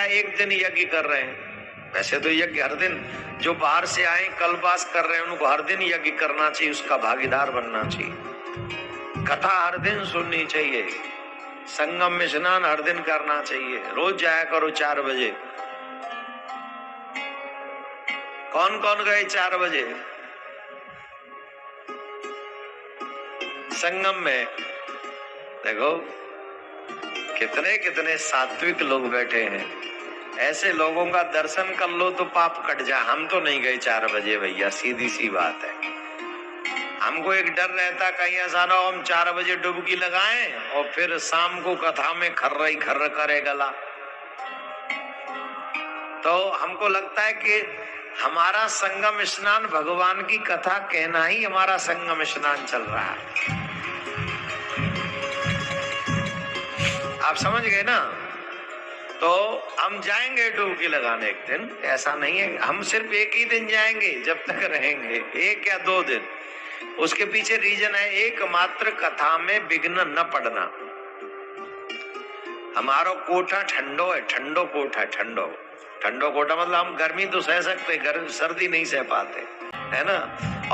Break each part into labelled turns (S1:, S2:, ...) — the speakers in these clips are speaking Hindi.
S1: एक दिन यज्ञ कर रहे हैं? वैसे तो यज्ञ हर दिन, जो बाहर से आए कल्पवास कर रहे हैं उनको हर दिन यज्ञ करना चाहिए, उसका भागीदार बनना चाहिए, कथा हर दिन सुननी चाहिए, संगम में स्नान हर दिन करना चाहिए, रोज जाया करो 4 बजे। कौन कौन गए 4 बजे संगम में? देखो कितने कितने सात्विक लोग बैठे हैं, ऐसे लोगों का दर्शन कर लो तो पाप कट जाए। हम तो नहीं गए 4 बजे भैया, सीधी सी बात है। हमको एक डर रहता कहीं ऐसा ना हो हम 4 बजे डुबकी लगाएं और फिर शाम को कथा में खर्र ही खर्र करे गला। तो हमको लगता है कि हमारा संगम स्नान, भगवान की कथा कहना ही हमारा संगम स्नान चल रहा है। आप समझ गए ना? तो हम जाएंगे डुबकी लगाने एक दिन, ऐसा नहीं है हम सिर्फ एक ही दिन जाएंगे, जब तक रहेंगे 1 या 2 दिन। उसके पीछे रीजन है एकमात्र कथा में विघ्न न पड़ना। हमारा कोठा ठंडो है, ठंडो कोठा है, ठंडो ठंडो कोठा मतलब हम गर्मी तो सह सकते, गर्म सर्दी नहीं सह पाते, है ना।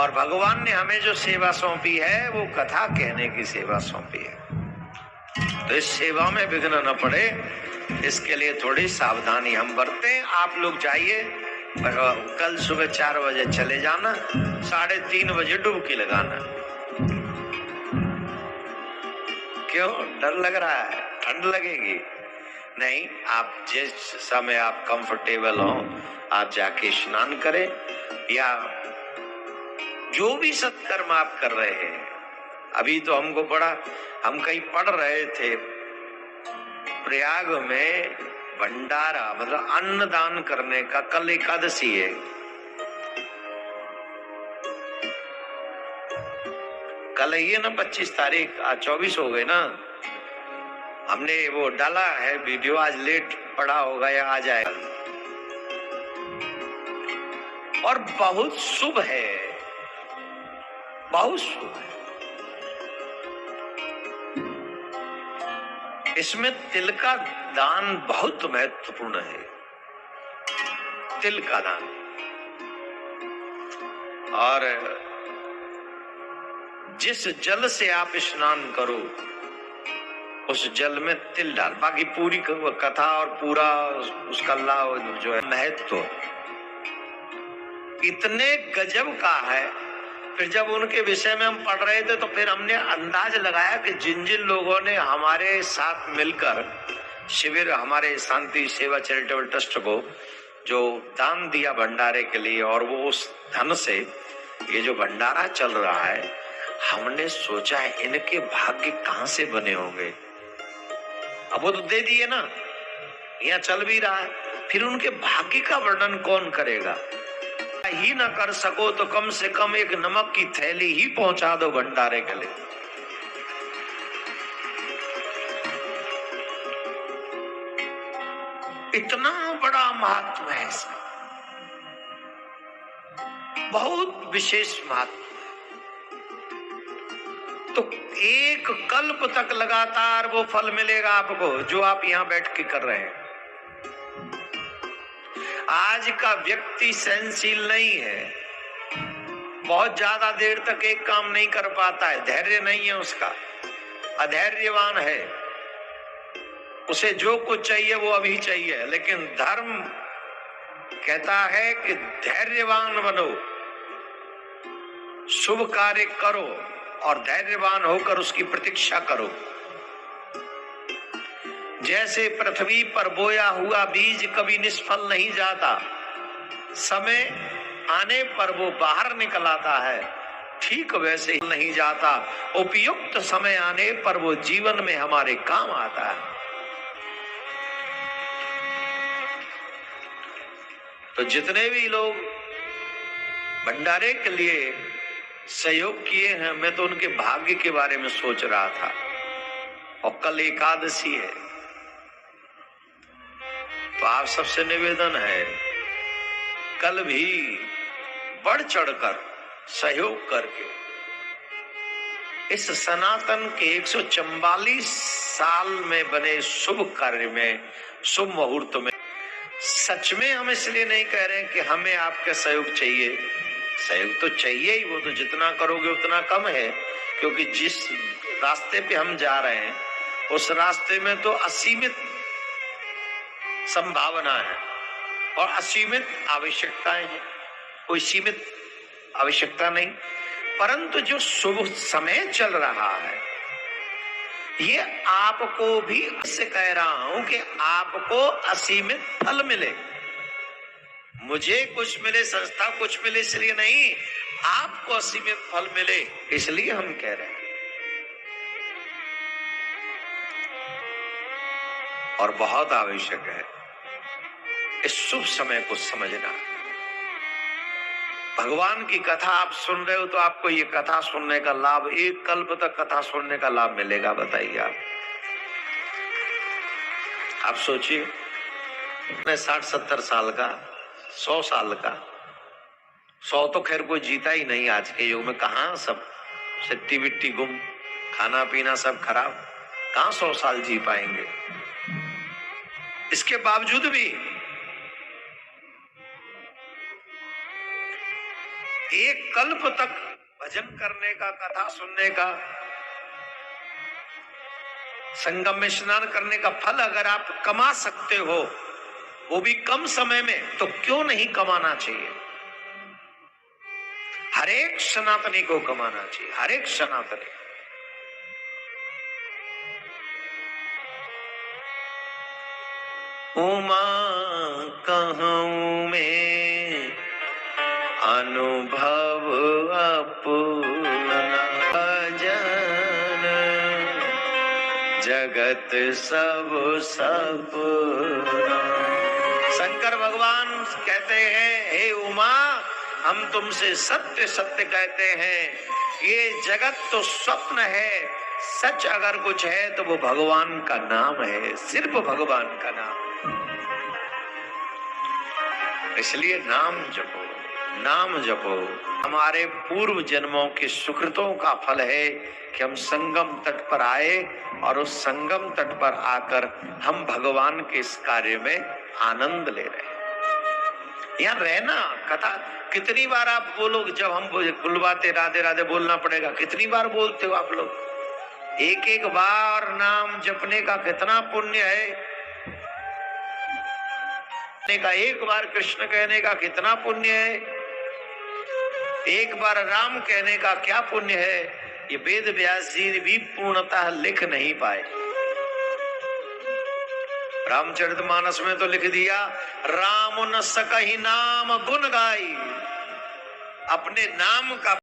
S1: और भगवान ने हमें जो सेवा सौंपी है वो कथा कहने की सेवा सौंपी है, तो इस सेवा में विघ्न न पड़े, इसके लिए थोड़ी सावधानी हम बरतें। आप लोग जाइए, कल सुबह 4 बजे चले जाना, 3:30 बजे डुबकी लगाना। क्यों डर लग रहा है? ठंड लगेगी? नहीं, आप जिस समय आप कंफर्टेबल हो आप जाके स्नान करें, या जो भी सत्कर्म आप कर रहे हैं। अभी तो हमको बड़ा, हम कहीं पढ़ रहे थे प्रयाग में भंडारा मतलब अन्नदान करने का, कल एकादशी है, कल ही है ना 25 तारीख, आज 24 हो गए ना। हमने वो डाला है वीडियो, आज लेट पड़ा होगा या आ जाएगा, और बहुत शुभ है, बहुत शुभ है। इसमें तिल का दान बहुत महत्वपूर्ण है, तिल का दान। और जिस जल से आप स्नान करो उस जल में तिल डाल। बाकी पूरी कथा और पूरा उसका जो है महत्व इतने गजब का है। फिर जब उनके विषय में हम पढ़ रहे थे तो फिर हमने अंदाज लगाया कि जिन जिन लोगों ने हमारे साथ मिलकर शिविर, हमारे शांति सेवा चैरिटेबल ट्रस्ट को जो दान दिया भंडारे के लिए, और वो उस धन से ये जो भंडारा चल रहा है, हमने सोचा है इनके भाग्य कहां से बने होंगे। अब वो तो दे दिए ना, यहाँ चल भी रहा है, फिर उनके भाग्य का वर्णन कौन करेगा। ही ना कर सको तो कम से कम एक नमक की थैली ही पहुंचा दो भंडारे के लिए। इतना बड़ा महात्मा है इसका, बहुत विशेष महात्मा। तो एक कल्प तक लगातार वो फल मिलेगा आपको जो आप यहां बैठ के कर रहे हैं। आज का व्यक्ति सहनशील नहीं है, बहुत ज्यादा देर तक एक काम नहीं कर पाता है, धैर्य नहीं है उसका, अधैर्यवान है, उसे जो कुछ चाहिए वो अभी चाहिए। लेकिन धर्म कहता है कि धैर्यवान बनो, शुभ कार्य करो और धैर्यवान होकर उसकी प्रतीक्षा करो। जैसे पृथ्वी पर बोया हुआ बीज कभी निष्फल नहीं जाता, समय आने पर वो बाहर निकल आता है, ठीक वैसे ही नहीं जाता, उपयुक्त समय आने पर वो जीवन में हमारे काम आता है। तो जितने भी लोग भंडारे के लिए सहयोग किए हैं, मैं तो उनके भाग्य के बारे में सोच रहा था। और कल एकादशी है, तो आप सबसे निवेदन है कल भी बढ़ चढ़कर सहयोग करके इस सनातन के 144 साल में बने शुभ कार्य में, शुभ मुहूर्त में सच में हम इसलिए नहीं कह रहे हैं कि हमें आपका सहयोग चाहिए। सहयोग तो चाहिए ही, वो तो जितना करोगे उतना कम है, क्योंकि जिस रास्ते पे हम जा रहे हैं उस रास्ते में तो असीमित संभावना है और असीमित आवश्यकताएं हैं, कोई सीमित आवश्यकता नहीं। परंतु जो शुभ समय चल रहा है ये आपको भी इससे कह रहा हूं कि आपको असीमित फल मिले। मुझे कुछ मिले, संस्था कुछ मिले इसलिए नहीं, आपको असीमित फल मिले इसलिए हम कह रहे हैं। और बहुत आवश्यक है इस शुभ समय को समझना। भगवान की कथा आप सुन रहे हो तो आपको ये कथा सुनने का लाभ, एक कल्प तक कथा सुनने का लाभ मिलेगा। बताइए आप सोचिए, 60-70 साल का, 100 साल का, 100 तो खैर कोई जीता ही नहीं आज के युग में। कहाँ सब सिट्टी बिट्टी गुम, खाना पीना सब खराब, कहाँ 100 साल जी पाएंगे। इसके बावजूद भी एक कल्प तक भजन करने का, कथा सुनने का, संगम में स्नान करने का फल अगर आप कमा सकते हो, वो भी कम समय में, तो क्यों नहीं कमाना चाहिए। हर एक सनातनी को कमाना चाहिए, हर एक सनातनी। उमा कहूं में अनुभव अपना, भजन जगत सब सपना। शंकर भगवान कहते हैं, हे उमा, हम तुमसे सत्य सत्य कहते हैं, ये जगत तो स्वप्न है, सच अगर कुछ है तो वो भगवान का नाम है, सिर्फ भगवान का नाम। इसलिए नाम जपो, नाम जपो। हमारे पूर्व जन्मों के सुकृतों का फल है कि हम संगम तट पर आए और उस संगम तट पर आकर हम भगवान के इस कार्य में आनंद ले रहे हैं। यहाँ रहना, कथा कितनी बार आप बोलोगे, जब हम बुलवाते राधे राधे बोलना पड़ेगा, कितनी बार बोलते हो आप लोग। एक एक बार नाम जपने का कितना पुण्य है, का एक बार कृष्ण कहने का कितना पुण्य है, एक बार राम कहने का क्या पुण्य है, ये वेद व्यास जी भी पूर्णतः लिख नहीं पाए। रामचरितमानस में तो लिख दिया, राम न सकहि नाम गुण गाई, अपने नाम का